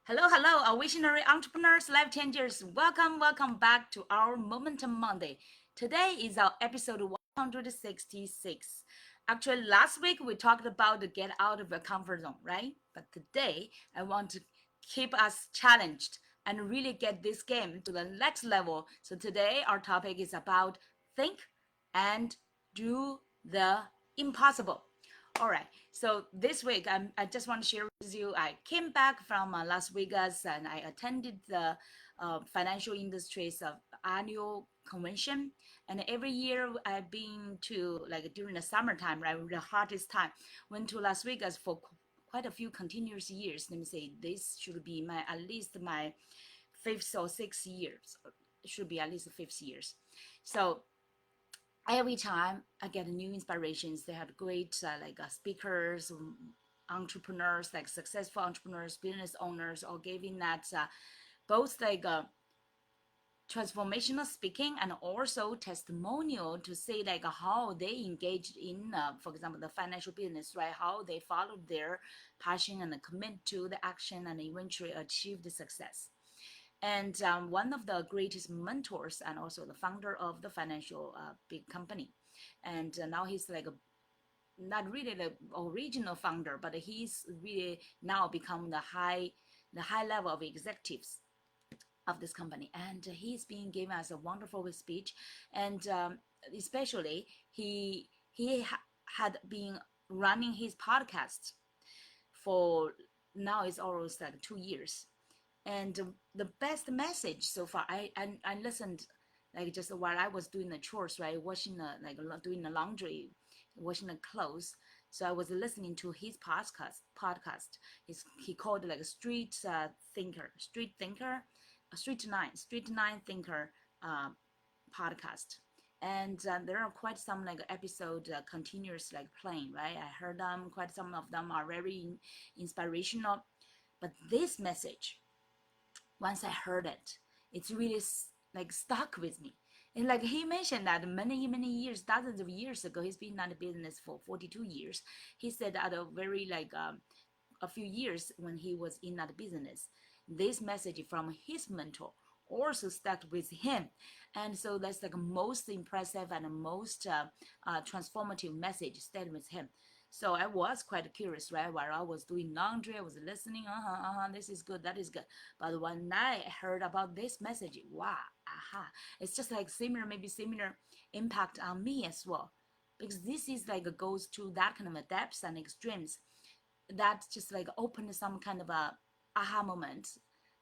Hello, hello, our visionary entrepreneurs, life changers. Welcome back to our Momentum Monday. Today is our episode 166. Actually, last week we talked about the get out of your comfort zone, right? But today I want to keep us challenged and really get this game to the next level. So today our topic is about think and do the impossible. All right. So this week, I just want to share with you. I came back from Las Vegas and I attended the financial industry's annual convention. And every year I've been to, like during the summertime, right, the hottest time, went to Las Vegas for quite a few continuous years. Let me say this should be my at least my fifth or sixth years. It should be at least fifth years. So every time I get new inspirations. They have great speakers, entrepreneurs, like successful entrepreneurs, business owners, all giving that both transformational speaking and also testimonial to say like how they engaged in, for example, the financial business, right? How they followed their passion and commit to the action and eventually achieved the success. And one of the greatest mentors and also the founder of the financial big company. And now he's like a not really the original founder, but he's really now become the high level of executives of this company. And he's been giving us a wonderful speech, and especially had been running his podcast for now it's almost like 2 years. And the best message so far, I listened like just while I was doing the chores, right, washing the doing the laundry, washing the clothes. So I was listening to his podcast. He called it like a street nine thinker podcast. And there are quite some like episode continuous like playing, right? I heard them. Quite some of them are very inspirational. But this message, once I heard it, it's really like stuck with me. And like he mentioned that many years, dozens of years ago, he's been in the business for 42 years. He said at a very a few years when he was in that business, this message from his mentor also stuck with him. And so that's like most impressive and most transformative message stayed with him. So I was quite curious, right? While I was doing laundry, I was listening, this is good, that is good. But when I heard about this message, wow, it's just like maybe similar impact on me as well. Because this is like goes to that kind of a depths and extremes that just like opened some kind of a aha moment,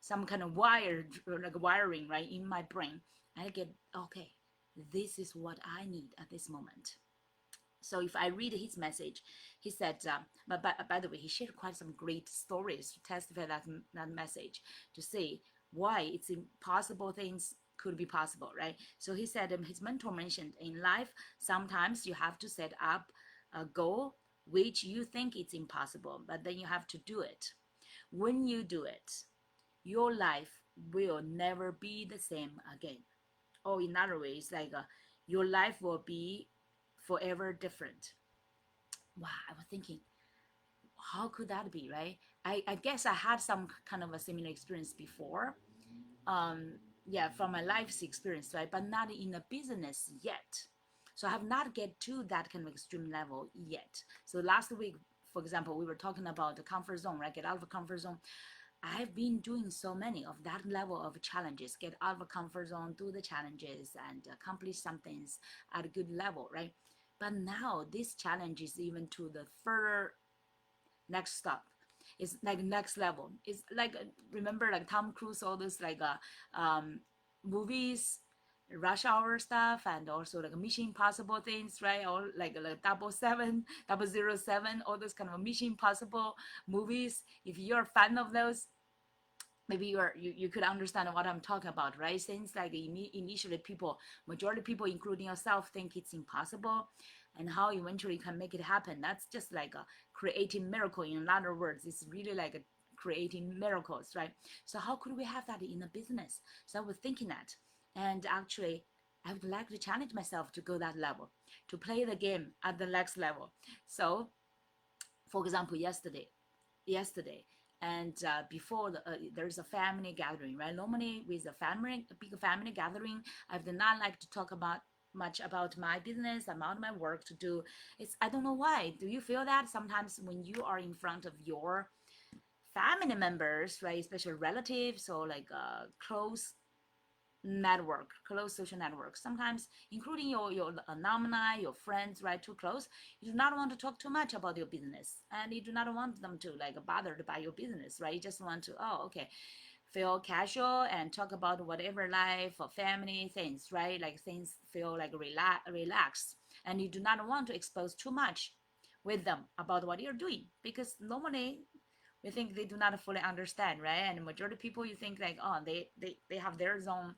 some kind of wiring right in my brain. I get, okay, this is what I need at this moment. So if I read his message, he said, but by the way, he shared quite some great stories to testify that message, to say why it's impossible things could be possible, right? So he said, his mentor mentioned in life, sometimes you have to set up a goal which you think it's impossible, but then you have to do it. When you do it, your life will never be the same again. Or in other ways, your life will be forever different. Wow, I was thinking, how could that be, right? I guess I had some kind of a similar experience before. Yeah, from my life's experience, right? But not in a business yet. So I have not get to that kind of extreme level yet. So last week, for example, we were talking about the comfort zone, right? Get out of the comfort zone. I've been doing so many of that level of challenges, get out of the comfort zone, do the challenges and accomplish some things at a good level, right? But now this challenge is even to the further next stop. It's like next level. It's like remember like Tom Cruise, all those movies, rush hour stuff, and also like Mission Impossible things, right? Or like 007, all those kind of Mission Impossible movies. If you're a fan of those, maybe you could understand what I'm talking about, right? Since like initially majority of people, including yourself, think it's impossible, and how eventually you can make it happen. That's just like a creating miracle. In other words, it's really like creating miracles, right? So how could we have that in a business? So I was thinking that, and actually, I would like to challenge myself to go that level, to play the game at the next level. So, for example, yesterday And before there's a family gathering, right? Normally with a big family gathering, I do not like to talk about much about my business, about my work to do. It's I don't know why. Do you feel that sometimes when you are in front of your family members, right, especially relatives or like close network, close social network, sometimes including your alumni, your friends, right, too close, you do not want to talk too much about your business, and you do not want them to like bothered by your business, right? You just want to, oh, okay, feel casual and talk about whatever life or family things, right? Like things feel like relaxed, and you do not want to expose too much with them about what you're doing, because normally we think they do not fully understand, right? And the majority of people, you think like, oh, they have their zone,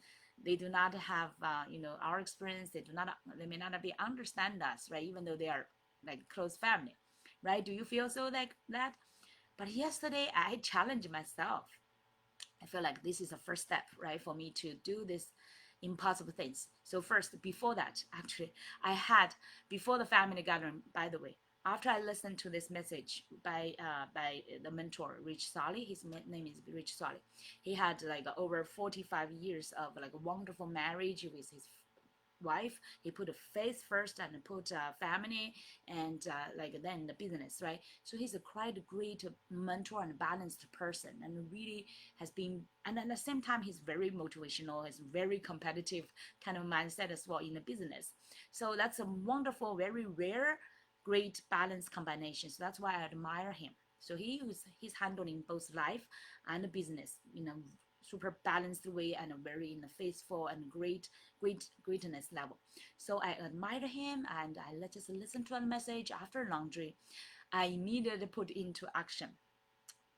they do not have our experience, they may not be understand us, right? Even though they are like close family, right? Do you feel so like that? But yesterday I challenged myself. I feel like this is a first step, right, for me to do this impossible things. So first, before that, actually, I had before the family gathering. By the way, after I listened to this message by the mentor Rich Solly, his name is Rich Solly. He had like over 45 years of like a wonderful marriage with his wife. He put a faith first and put family and like then the business, right? So he's a quite great mentor and balanced person, and really has been, and at the same time he's very motivational, has very competitive kind of mindset as well in the business. So that's a wonderful, very rare, great balanced combination. So that's why I admire him. So he's handling both life and business, super balanced way, and a very faithful and greatness level. So I admire him, and I just listen to a message after laundry. I immediately put into action.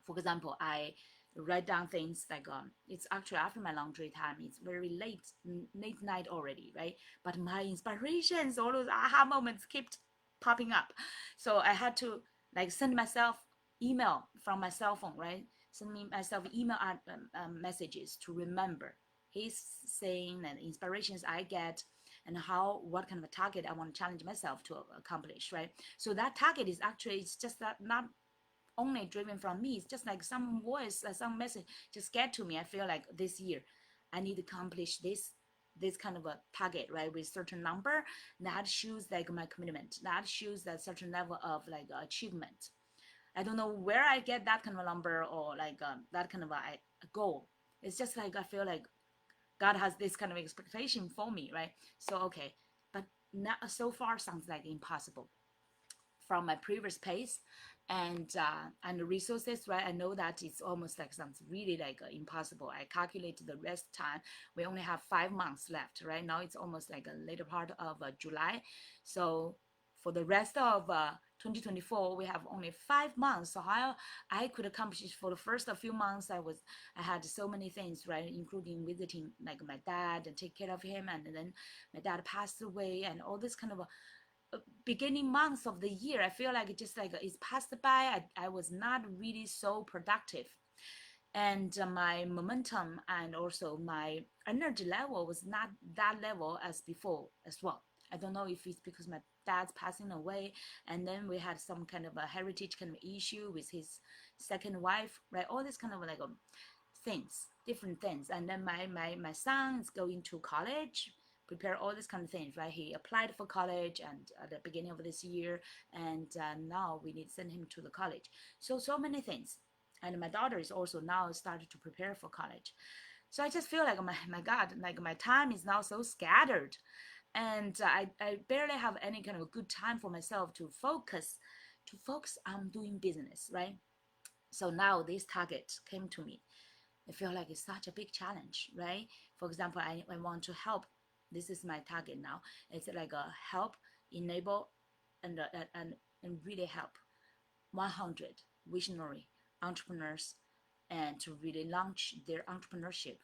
For example, I write down things like it's actually after my laundry time. It's very late night already, right? But my inspirations, all those aha moments kept popping up. So I had to like send myself email from my cell phone, right? Send me myself email messages to remember. He's saying and inspirations I get, and what kind of a target I want to challenge myself to accomplish, right? So that target is actually, it's just that not only driven from me. It's just like some voice, some message just get to me. I feel like this year I need to accomplish this kind of a target, right, with certain number that shows like my commitment, that shows that certain level of like achievement. I don't know where I get that kind of a number or like that kind of a goal. It's just like I feel like God has this kind of expectation for me, right? So okay, but not so far sounds like impossible from my previous pace and the resources, right? I know that it's almost like sounds really like impossible. I calculated the rest time. We only have 5 months left, right? Now it's almost like a later part of July. So for the rest of 2024, we have only 5 months. So how I could accomplish it for the first few months, I had so many things, right, including visiting like my dad and take care of him, and then my dad passed away, and all this kind of beginning months of the year. I feel like it just like it's passed by. I was not really so productive, and my momentum and also my energy level was not that level as before as well. I don't know if it's because my dad's passing away, and then we had some kind of a heritage kind of issue with his second wife, right? All this kind of like things, different things. And then my son is going to college, prepare all these kind of things, right? He applied for college and at the beginning of this year, and now we need to send him to the college. So many things. And my daughter is also now started to prepare for college. So I just feel like my God, like my time is now so scattered, and I barely have any kind of a good time for myself to focus on doing business, right? So now this target came to me. I feel like it's such a big challenge, right? For example, I want to help. This is my target now. It's like a help, enable, and really help 100 visionary entrepreneurs, and to really launch their entrepreneurship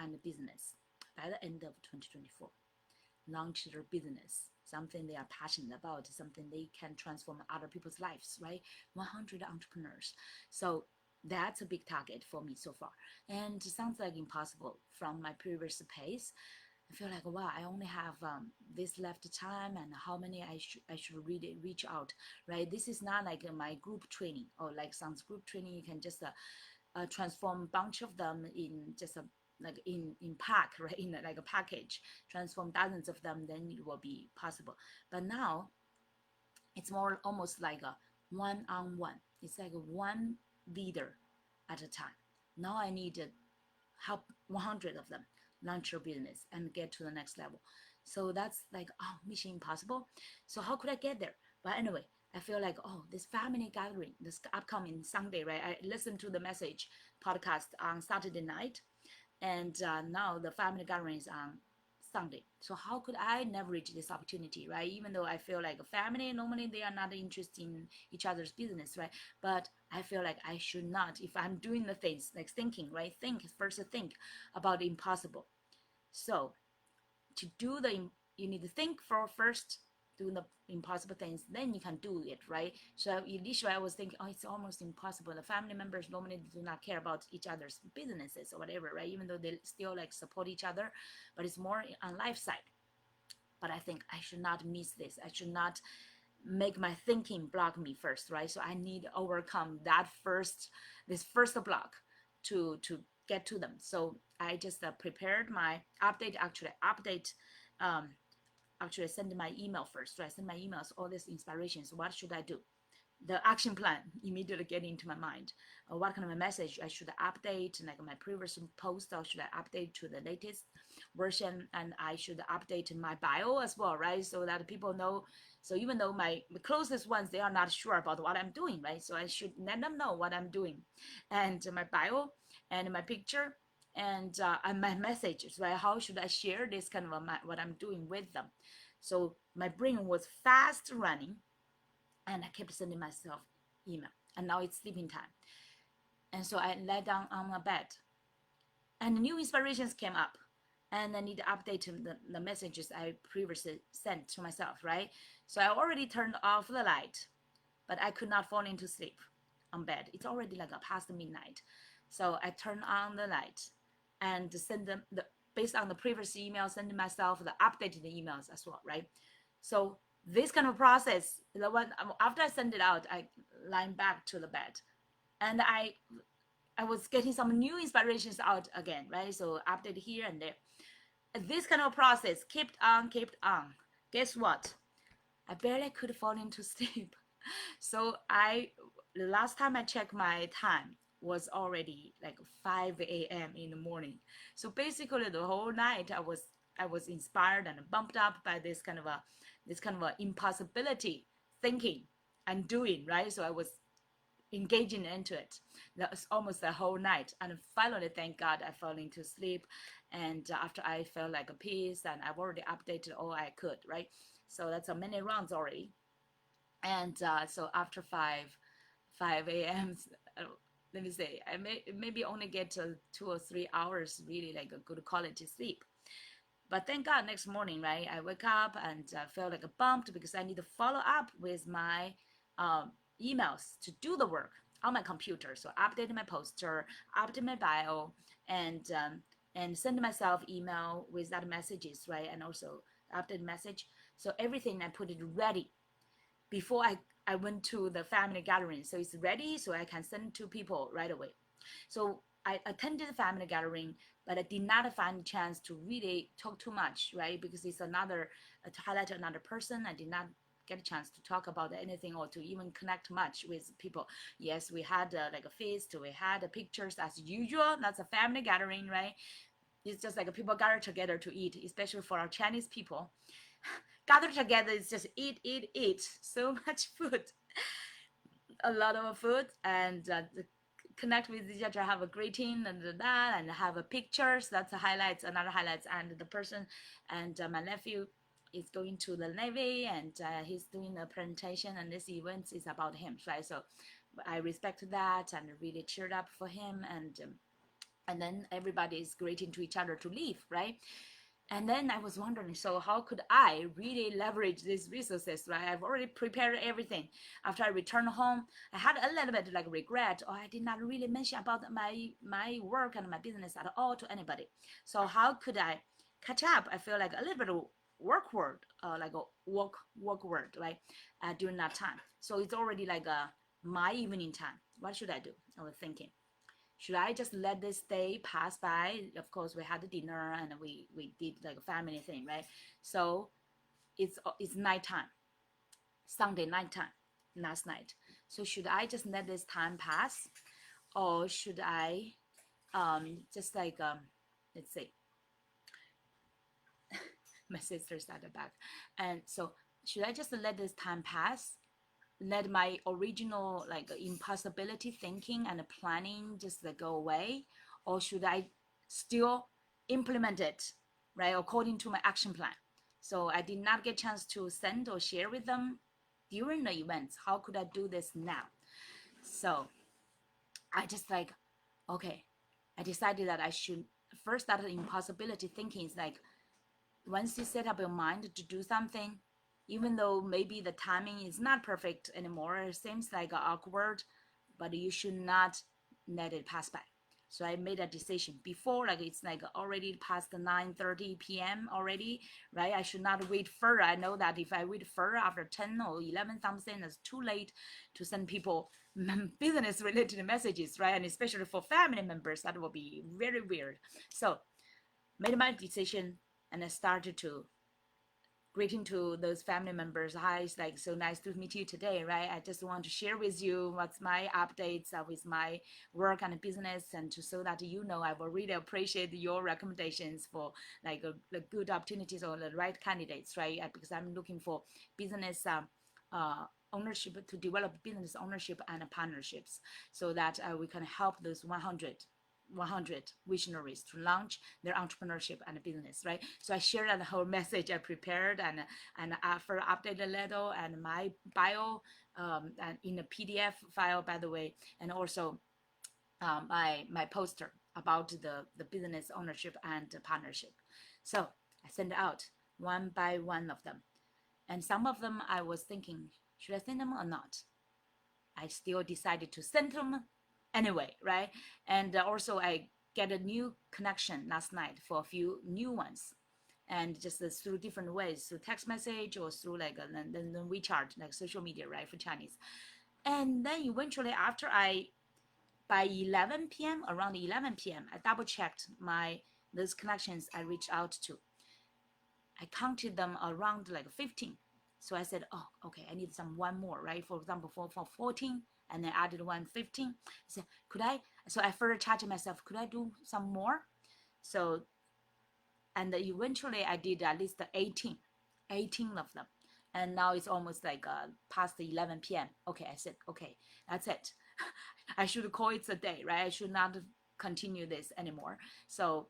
and business by the end of 2024. Launch their business, something they are passionate about, something they can transform other people's lives, right? 100 entrepreneurs. So that's a big target for me so far, and it sounds like impossible from my previous pace. I feel like, wow, I only have this left time, and how many I should really reach out, right? This is not like my group training, or like some group training. You can just transform a bunch of them in just a like in pack, right? In like a package, transform dozens of them, then it will be possible. But now it's more almost like a one-on-one. It's like one leader at a time. Now I need to help 100 of them launch your business and get to the next level. So that's like, oh, mission impossible. So how could I get there? But anyway, I feel like, oh, this family gathering, this upcoming Sunday, right? I listened to the message podcast on Saturday night, and now the family gathering is on Sunday. So how could I leverage this opportunity, right? Even though I feel like a family, normally they are not interested in each other's business, right? But I feel like I should not, if I'm doing the things like thinking, right? Think about the impossible. So to do you need to think for first, do the impossible things, then you can do it, right? So initially I was thinking, oh, it's almost impossible. The family members normally do not care about each other's businesses or whatever, right? Even though they still like support each other, but it's more on life side. But I think I should not miss this. I should not make my thinking block me first, right? So I need to overcome this first block to get to them. So I just prepared my update um, actually send my email first, right? Send my emails, all these inspirations. What should I do? The action plan immediately get into my mind. What kind of a message I should update, like my previous post, or should I update to the latest version? And I should update my bio as well, right? So that people know. So even though my closest ones, they are not sure about what I'm doing, right? So I should let them know what I'm doing, and my bio and my picture and my messages, right? How should I share this kind of what I'm doing with them? So my brain was fast running, and I kept sending myself email. And now it's sleeping time. And so I lay down on my bed, and new inspirations came up. And I need to update the messages I previously sent to myself, right? So I already turned off the light, but I could not fall into sleep on bed. It's already like past midnight. So I turned on the light and send them based on the previous email, sending myself the updated emails as well, right? So this kind of process, the one after I send it out, I lie back to the bed, and I was getting some new inspirations out again, right? So update here and there. This kind of process kept on. Guess what? I barely could fall into sleep. So the last time I checked my time was already like 5 a.m. in the morning. So basically the whole night I was inspired and bumped up by this kind of a impossibility thinking and doing, right? So I was engaging into it. That was almost the whole night. And finally, thank God, I fell into sleep. And after I felt like a peace, and I've already updated all I could, right? So that's a many rounds already. And so after 5 a.m., let me say, I maybe only get 2 or 3 hours really like a good quality sleep. But thank God, next morning, right, I wake up and feel like a bumped because I need to follow up with my um, emails to do the work on my computer. So update my poster, update my bio, and send myself email with that messages, right, and also update message. So everything I put it ready before I went to the family gathering. So it's ready, so I can send to people right away. So I attended the family gathering, but I did not find a chance to really talk too much, right? Because it's to highlight another person. I did not get a chance to talk about anything or to even connect much with people. Yes, we had like a feast, we had pictures as usual. That's a family gathering, right? It's just like people gather together to eat, especially for our Chinese people. Gather together is just eat, eat, eat. So much food, a lot of food, and connect with each other, have a greeting and that, and have a pictures. That's a highlights, another highlights, and the person, and my nephew is going to the Navy, and he's doing a presentation, and this event is about him, right? So I respect that and really cheered up for him, and then everybody is greeting to each other to leave, right? And then I was wondering, so how could I really leverage these resources, right? I've already prepared everything. After I returned home, I had a little bit like regret, or I did not really mention about my work and my business at all to anybody. So how could I catch up. I feel like a little bit of work word, like a work word, right? During that time. So it's already like my evening time. What should I do? I was thinking, should I just let this day pass by? Of course, we had the dinner and we did like a family thing, right? So it's nighttime, Sunday nighttime, last night. So should I just let this time pass, or should I just like let's see, my sister's at the back, and so should I just let this time pass, let my original like impossibility thinking and planning just like go away, or should I still implement it, right, according to my action plan? So I did not get chance to send or share with them during the events. How could I do this now? So I just like, okay, I decided that I should first start impossibility thinking is like, once you set up your mind to do something, even though maybe the timing is not perfect anymore, it seems like awkward, but you should not let it pass by. So I made a decision before, like it's like already past the 9:30 p.m. already, right? I should not wait further. I know that if I wait further after 10 or 11 something, it's too late to send people business related messages, right? And especially for family members, that will be very weird. So made my decision and I started to greeting to those family members. Hi, it's like so nice to meet you today, right? I just want to share with you what's my updates with my work and business, and to so that you know I will really appreciate your recommendations for like the good opportunities or the right candidates, right? Because I'm looking for business ownership, to develop business ownership and partnerships, so that we can help those 100 visionaries to launch their entrepreneurship and business, right? So I shared that whole message I prepared and after updated letter and my bio and in a PDF file, by the way, and also my poster about the business ownership and partnership. So I sent out one by one of them, and some of them I was thinking, should I send them or not? I still decided to send them anyway, right? And also I get a new connection last night for a few new ones, and just through different ways, through text message or through like then WeChat, like social media, right, for Chinese. And then eventually after I by 11 p.m. around 11 p.m. I double checked my those connections I reached out to. I counted them around like 15. So I said, oh, okay, I need some one more, right? For example, for 14, and then added one 15. I said, could I? So I further charged myself, could I do some more? So, and eventually I did at least 18 of them. And now it's almost like past 11 p.m. Okay, I said, okay, that's it. I should call it a day, right? I should not continue this anymore. So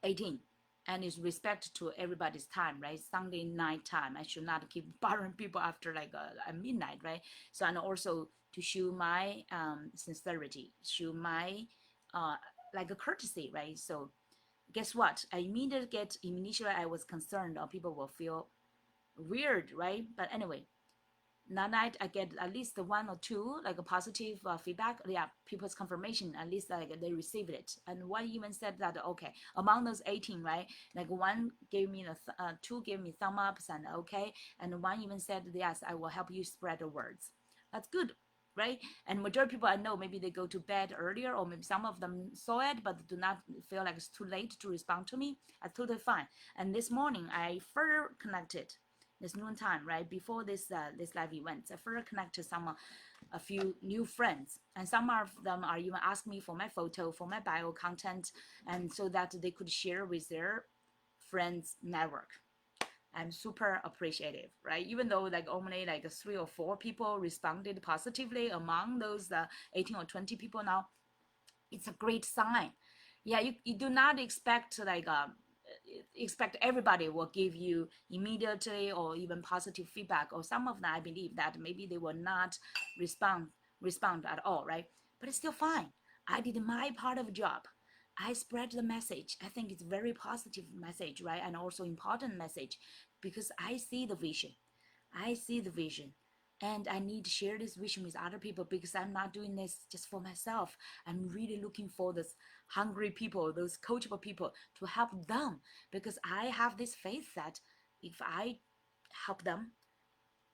18, and it's respect to everybody's time, right? Sunday night time, I should not keep bothering people after like a midnight, right? So, and also to show my sincerity, show my like a courtesy, right? So guess what, initially I was concerned or people will feel weird, right? But anyway, that night I get at least one or two like a positive feedback. Yeah, people's confirmation, at least like they received it. And one even said that, okay, among those 18, right, like one gave me two gave me thumb ups and okay, and one even said, yes, I will help you spread the words. That's good, right? And majority of people I know, maybe they go to bed earlier, or maybe some of them saw it but do not feel like it's too late to respond to me. That's totally fine. And this morning I further connected this noontime, right before this live event, I further connect to a few new friends, and some of them are even ask me for my photo, for my bio content, and so that they could share with their friends network. I'm super appreciative, right? Even though like only like 3 or 4 people responded positively among those 18 or 20 people now, it's a great sign. Yeah, you do not expect like expect everybody will give you immediately or even positive feedback, or some of them I believe that maybe they will not respond at all, right? But it's still fine. I did my part of the job. I spread the message. I think it's very positive message, right? And also important message, because I see the vision. I see the vision. And I need to share this vision with other people because I'm not doing this just for myself. I'm really looking for those hungry people, those coachable people to help them, because I have this faith that if I help them,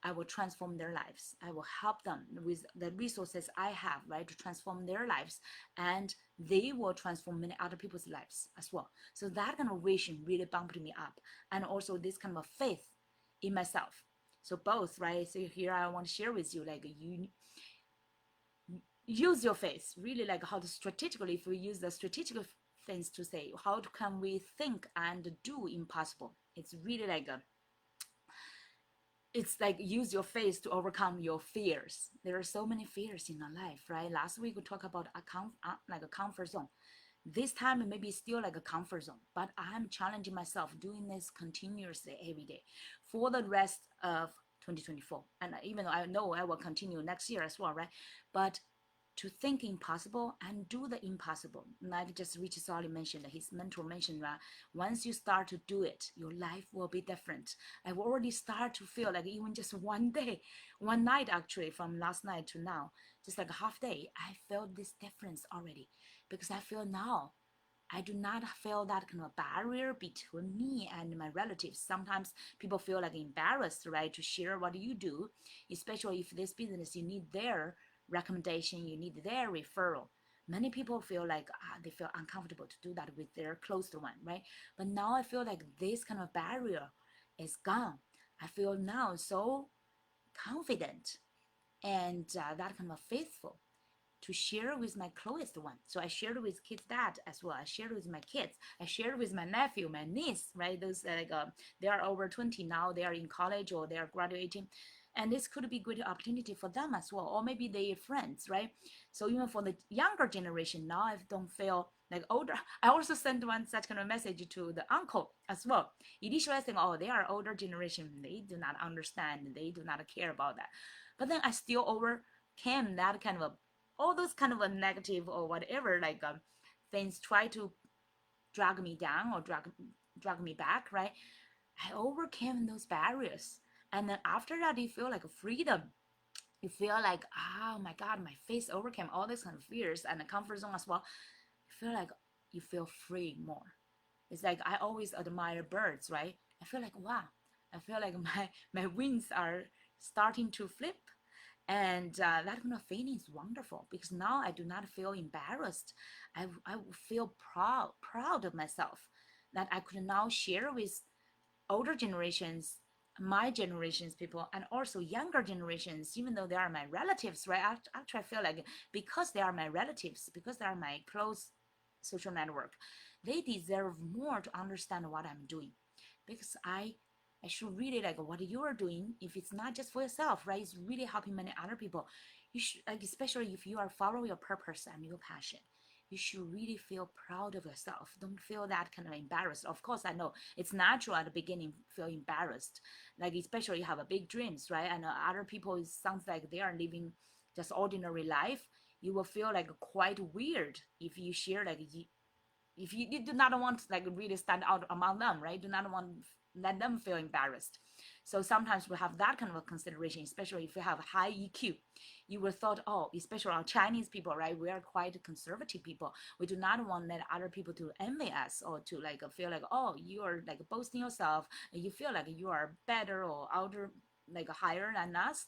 I will transform their lives. I will help them with the resources I have, right, to transform their lives, and they will transform many other people's lives as well. So that kind of vision really bumped me up, and also this kind of faith in myself. So both, right? So here I want to share with you, like you use your faith, really like how to strategically, if we use the strategic things to say, how can we think and do impossible? It's really like a it's like use your faith to overcome your fears. There are so many fears in our life, right? Last week we talked about like a comfort zone. This time it may be still like a comfort zone, but I'm challenging myself doing this continuously every day for the rest of 2024. And even though I know I will continue next year as well, right? But to think impossible and do the impossible. Like just Richard Solly mentioned, his mentor mentioned, right? Once you start to do it, your life will be different. I've already started to feel like even just one day, one night actually, from last night to now, just like a half day, I felt this difference already, because I feel now I do not feel that kind of barrier between me and my relatives. Sometimes people feel like embarrassed, right, to share what you do, especially if this business you need their recommendation, you need their referral. Many people feel like they feel uncomfortable to do that with their close one, right? But now I feel like this kind of barrier is gone. I feel now so confident and that kind of faithful to share with my closest one. So I shared with kids' dad as well. I shared with my kids. I shared with my nephew, my niece, right? Those they are over 20 now. They are in college or they are graduating. And this could be a good opportunity for them as well, or maybe their friends, right? So even for the younger generation, now I don't feel like older. I also sent one such kind of message to the uncle as well. Initially I think, oh, they are older generation. They do not understand. They do not care about that. But then I still overcame that kind of a all those kind of a negative or whatever things try to drag me down or drag me back, right? I overcame those barriers, and then after that you feel like a freedom. You feel like, oh my god, my face overcame all these kind of fears and the comfort zone as well. You feel like you feel free more. It's like I always admire birds, right? I feel like, wow, I feel like my wings are starting to flip, and that kind of feeling is wonderful, because now I do not feel embarrassed. I feel proud of myself, that I could now share with older generations, my generation's people, and also younger generations, even though they are my relatives, right? Actually, I feel like because they are my relatives, because they are my close social network, they deserve more to understand what I'm doing, because I should really like what you are doing. If it's not just for yourself, right? It's really helping many other people. You should, like, especially if you are following your purpose and your passion, you should really feel proud of yourself. Don't feel that kind of embarrassed. Of course, I know it's natural at the beginning feel embarrassed, like especially you have a big dreams, right? And other people, it sounds like they are living just ordinary life. You will feel like quite weird if you share like if you do not want to like really stand out among them, right? Do not want let them feel embarrassed. So sometimes we have that kind of a consideration, especially if you have high EQ. You will thought, oh, especially our Chinese people, right? We are quite conservative people. We do not want let other people to envy us or to like feel like, oh, you are like boasting yourself. And you feel like you are better or outer, like higher than us.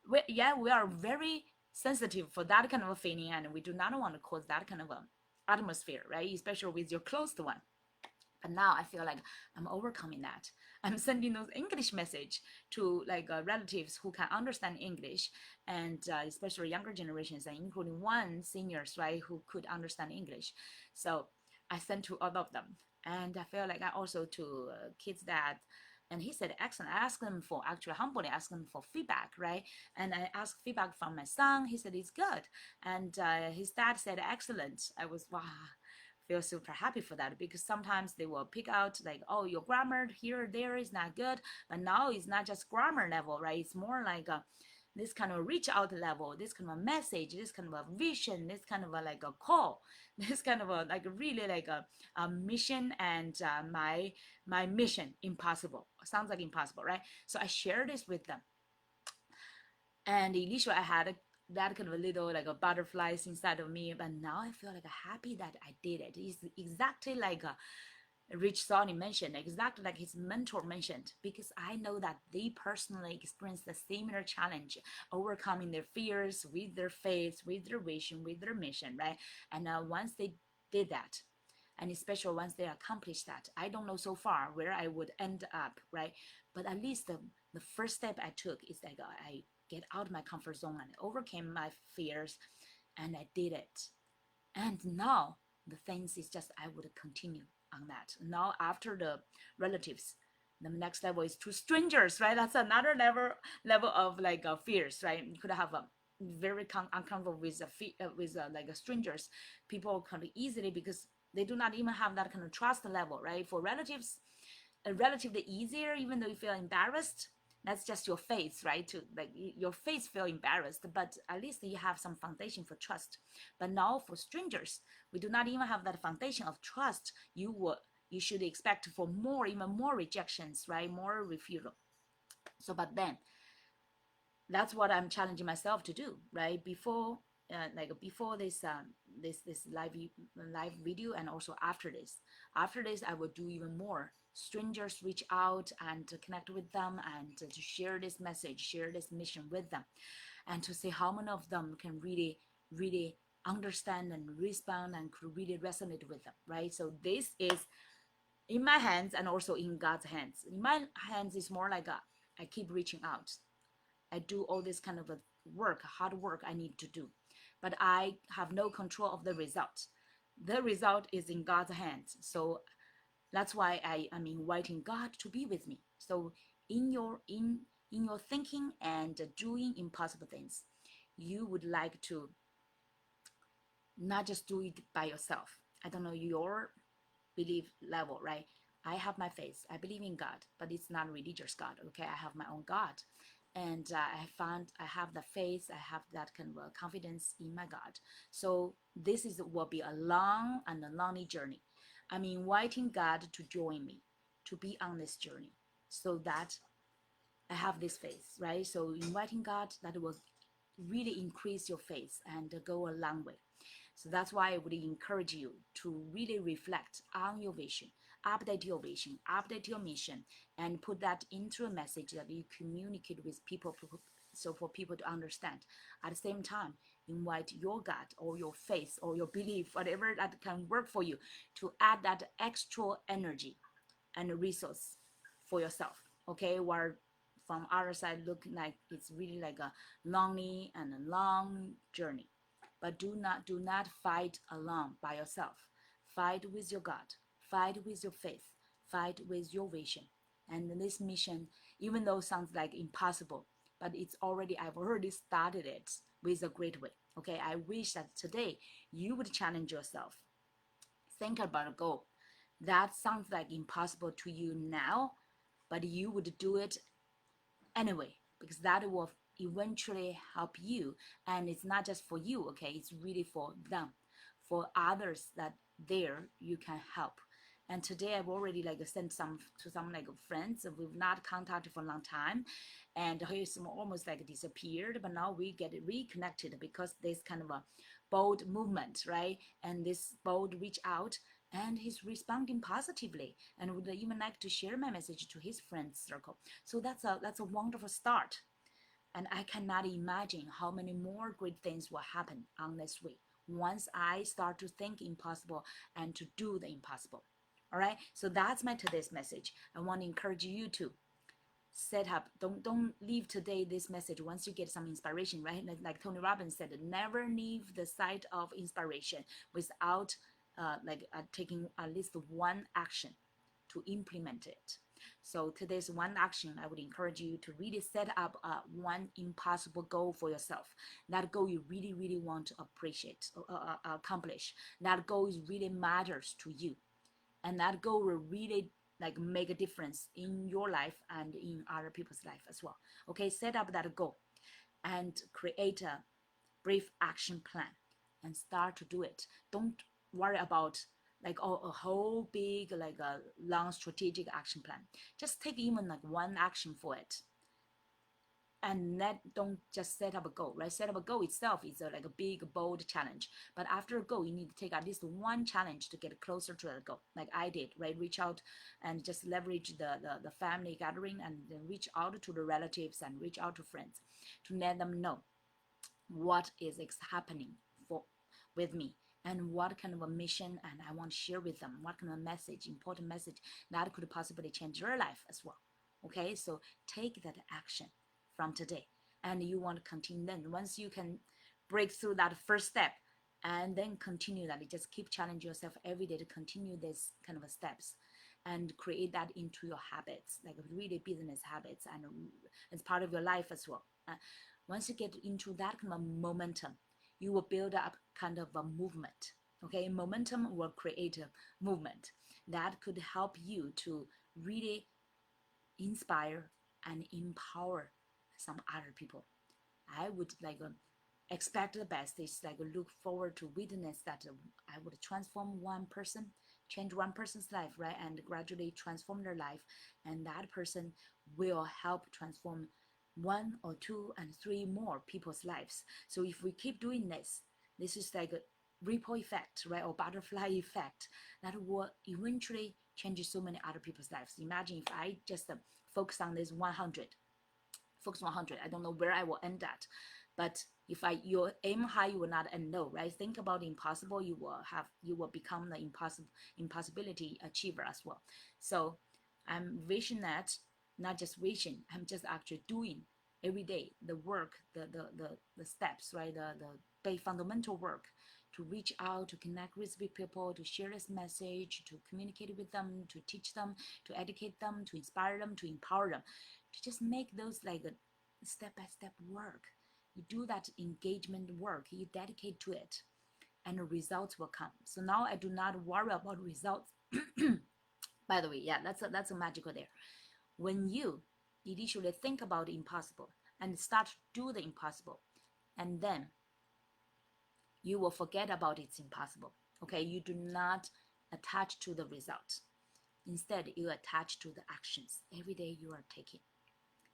We are very sensitive for that kind of a feeling, and we do not want to cause that kind of a atmosphere, right? Especially with your closed one. But now I feel like I'm overcoming that. I'm sending those English message to like relatives who can understand English, and especially younger generations, and including one seniors, right, who could understand English. So I sent to all of them, and I feel like I also to kids that. And he said, excellent. I asked them for actually humbly asked them for feedback, right? And I asked feedback from my son. He said it's good, and his dad said excellent. I was wow, feel super happy for that, because sometimes they will pick out like, oh, your grammar here or there is not good, but now it's not just grammar level, right? It's more like this kind of reach out level, this kind of message, this kind of a vision, this kind of a like a call, this kind of a like really like a mission, and my mission impossible sounds like impossible, right? So I share this with them. And initially I had that kind of a little like a butterflies inside of me, but now I feel like happy that I did it. It's exactly like Rich Sonny mentioned, exactly like his mentor mentioned, because I know that they personally experienced the similar challenge, overcoming their fears with their faith, with their vision, with their mission, right? And once they did that, and especially once they accomplished that, I don't know so far where I would end up, right? But at least the first step I took is like I get out of my comfort zone and overcame my fears, and I did it. And now the things is just I would continue on that. Now after the relatives, the next level is to strangers, right? That's another level of like fears, right? You could have a very uncomfortable with like strangers. People can be easily because they do not even have that kind of trust level, right? For relatives, relatively easier, even though you feel embarrassed. That's just your face, right? To like your face feel embarrassed, but at least you have some foundation for trust. But now for strangers, we do not even have that foundation of trust. You should expect for more, even more rejections, right? More refusal. So, but then that's what I'm challenging myself to do, right? Before this live video, and also after this I will do even more. Strangers reach out and to connect with them and to share this message, share this mission with them, and to see how many of them can really understand and respond and could really resonate with them, right? So this is in my hands and also in God's hands. In my hands is more like I keep reaching out. I do all this kind of a hard work I need to do, but I have no control of the result. The result is in God's hands. So that's why am inviting God to be with me. So in your thinking and doing impossible things, you would like to not just do it by yourself. I don't know your belief level, right? I have my faith. I believe in God, but it's not a religious God. Okay, I have my own God, and I found I have the faith. I have that kind of confidence in my God. So this is will be a long and a lonely journey. I'm inviting God to join me, to be on this journey, so that I have this faith, right? So inviting God that will really increase your faith and go a long way. So that's why I would encourage you to really reflect on your vision, update your mission, and put that into a message that you communicate with people, so for people to understand. At the same time, invite your God or your faith or your belief, whatever that can work for you, to add that extra energy and resource for yourself. Okay, where from our side look like it's really like a lonely and a long journey, but do not fight alone by yourself. Fight with your God, fight with your faith, fight with your vision. And this mission, even though sounds like impossible, but I've already started it with a great way. Okay, I wish that today you would challenge yourself. Think about a goal that sounds like impossible to you now, but you would do it anyway, because that will eventually help you. And it's not just for you, okay, it's really for them, for others that there you can help. And today I've already like sent some to some like friends we've not contacted for a long time, and he's almost like disappeared, but now we get reconnected because this kind of a bold movement, right? And this bold reach out, and he's responding positively and would even like to share my message to his friends circle. So that's a wonderful start. And I cannot imagine how many more great things will happen on this way once I start to think impossible and to do the impossible. All right. So that's my today's message. I want to encourage you to set up. Don't leave today this message once you get some inspiration, right? Like Tony Robbins said, never leave the site of inspiration without taking at least one action to implement it. So today's one action, I would encourage you to really set up one impossible goal for yourself. That goal you really want to accomplish. That goal is really matters to you, and that goal will really like make a difference in your life and in other people's life as well. Okay, set up that goal and create a brief action plan and start to do it. Don't worry about like a whole big like a long strategic action plan. Just take even like one action for it. and don't just set up a goal, right? Set up a goal itself is like a big, bold challenge. But after a goal, you need to take at least one challenge to get closer to the goal, like I did, right? Reach out and just leverage the family gathering, and then reach out to the relatives and reach out to friends to let them know what is happening for with me, and what kind of a mission and I want to share with them, what kind of message, important message that could possibly change your life as well. Okay, so take that action from today, and you want to continue. Then once you can break through that first step, and then continue that, you just keep challenging yourself every day to continue this kind of steps and create that into your habits, like really business habits, and as part of your life as well. Once you get into that kind of momentum, you will build up kind of a movement. Okay, momentum will create a movement that could help you to really inspire and empower some other people. I would like expect the best. It's like look forward to witness that I would transform one person, change one person's life, right, and gradually transform their life, and that person will help transform one or two and three more people's lives. So if we keep doing this, this is like a ripple effect, right, or butterfly effect that will eventually change so many other people's lives. Imagine if I just focus on this 100, focus 100. I don't know where I will end at, but if you aim high, you will not end low, right? Think about the impossible, you will become the impossibility achiever as well. So I'm wishing that, not just wishing, I'm just actually doing every day the work, the steps, right? The fundamental work to reach out, to connect with people, to share this message, to communicate with them, to teach them, to educate them, to inspire them, to empower them, to just make those like a step-by-step work. You do that engagement work, you dedicate to it, and the results will come. So now I do not worry about results. By the way, yeah, that's a magical there. When you initially think about the impossible and start to do the impossible, and then you will forget about it's impossible. Okay, you do not attach to the result. Instead, you attach to the actions every day you are taking.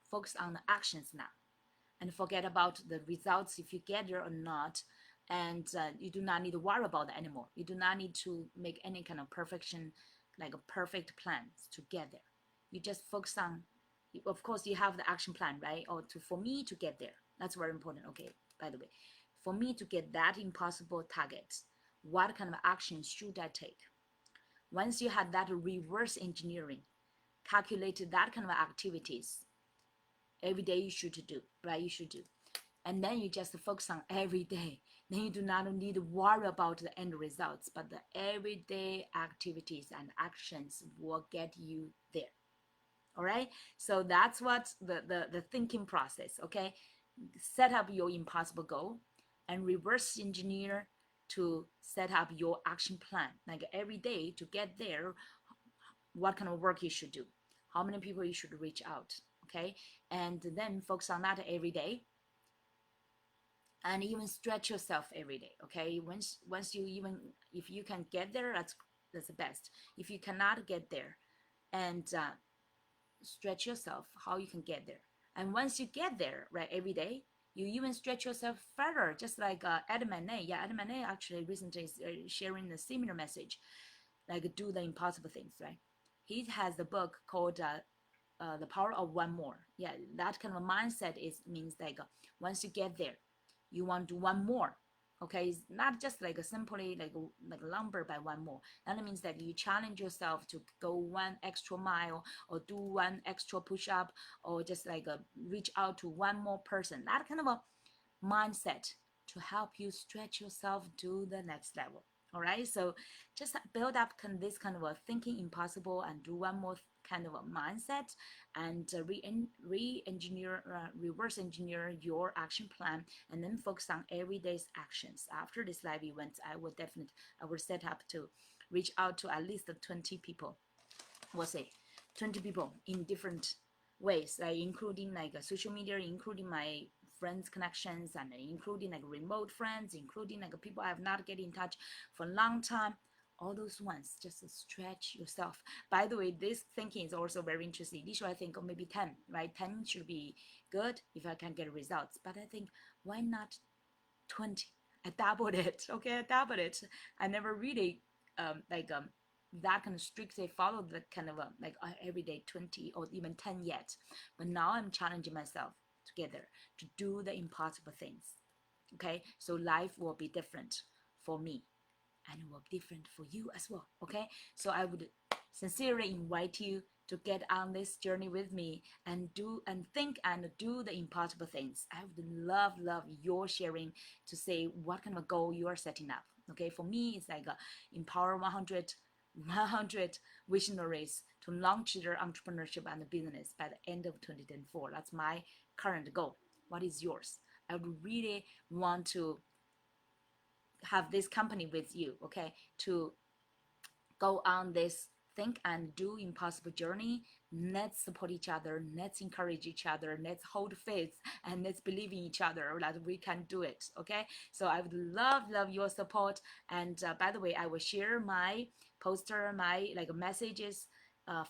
Focus on the actions now, and forget about the results if you get there or not. And you do not need to worry about that anymore. You do not need to make any kind of perfection, like a perfect plan to get there. You just focus on, of course, you have the action plan, right? Or for me to get there. That's very important. Okay, by the way, for me to get that impossible target, what kind of action should I take? Once you have that reverse engineering, calculated that kind of activities, every day you should do, right? You should do. And then you just focus on every day. Then you do not need to worry about the end results, but the everyday activities and actions will get you there. All right. So that's what the thinking process. Okay. Set up your impossible goal and reverse engineer to set up your action plan. Like every day to get there, what kind of work you should do, how many people you should reach out. Okay. And then focus on that every day. And even stretch yourself every day. Okay. Once you even, if you can get there, that's the best. If you cannot get there, and stretch yourself how you can get there. And once you get there, right, every day, you even stretch yourself further, just like Adam Manet. Yeah, Adam Manet actually recently is sharing a similar message, like do the impossible things, right? He has a book called The Power of One More. Yeah, that kind of mindset means like once you get there, you want to do one more. Okay, it's not just like a simply like a lumber by one more. That means that you challenge yourself to go one extra mile, or do one extra push up, or just like reach out to one more person. That kind of a mindset to help you stretch yourself to the next level. All right, so just build up this kind of a thinking impossible, and do one more kind of a mindset, and re-engineer, reverse engineer your action plan, and then focus on everyday's actions. After this live event, I will set up to reach out to at least 20 people. We'll say 20 people in different ways, like including like social media, including my friends connections, and including like remote friends, including like people I have not get in touch for a long time. all those ones, just stretch yourself. By the way, this thinking is also very interesting. Initially, I think, oh, maybe 10, right? 10 should be good if I can get results. But I think, why not 20? I doubled it. Okay, I doubled it. I never really that kind of strictly followed the kind of everyday 20 or even 10 yet. But now I'm challenging myself together to do the impossible things. Okay, so life will be different for me and it will be different for you as well. Okay, so I would sincerely invite you to get on this journey with me and do and think and do the impossible things. I would love your sharing to say what kind of goal you are setting up. Okay, for me it's like empower 100 visionaries to launch their entrepreneurship and business by the end of 2024. That's my current goal. What is yours? I would really want to have this company with you, okay, to go on this think and do impossible journey. Let's support each other, let's encourage each other, let's hold faith, and let's believe in each other that we can do it. Okay, so I would love your support. And by the way, I will share my poster, my like messages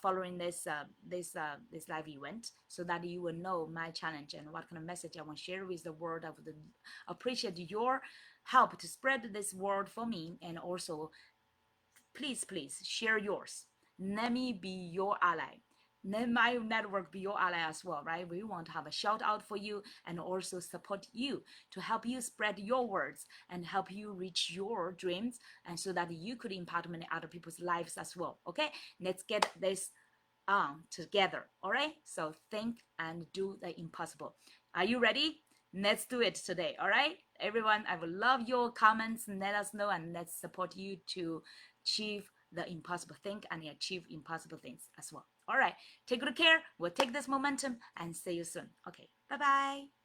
following this live event, so that you will know my challenge and what kind of message I want to share with the world. I would appreciate your help to spread this word for me, and also please share yours. Let me be your ally. Let my network be your ally as well, right? We want to have a shout out for you and also support you to help you spread your words and help you reach your dreams, and so that you could impact many other people's lives as well. Okay, let's get this on together. All right, so think and do the impossible. Are you ready? Let's do it today. All right, everyone, I would love your comments. Let us know and let's support you to achieve the impossible thing and achieve impossible things as well. All right, take good care. We'll take this momentum and see you soon. Okay, bye bye.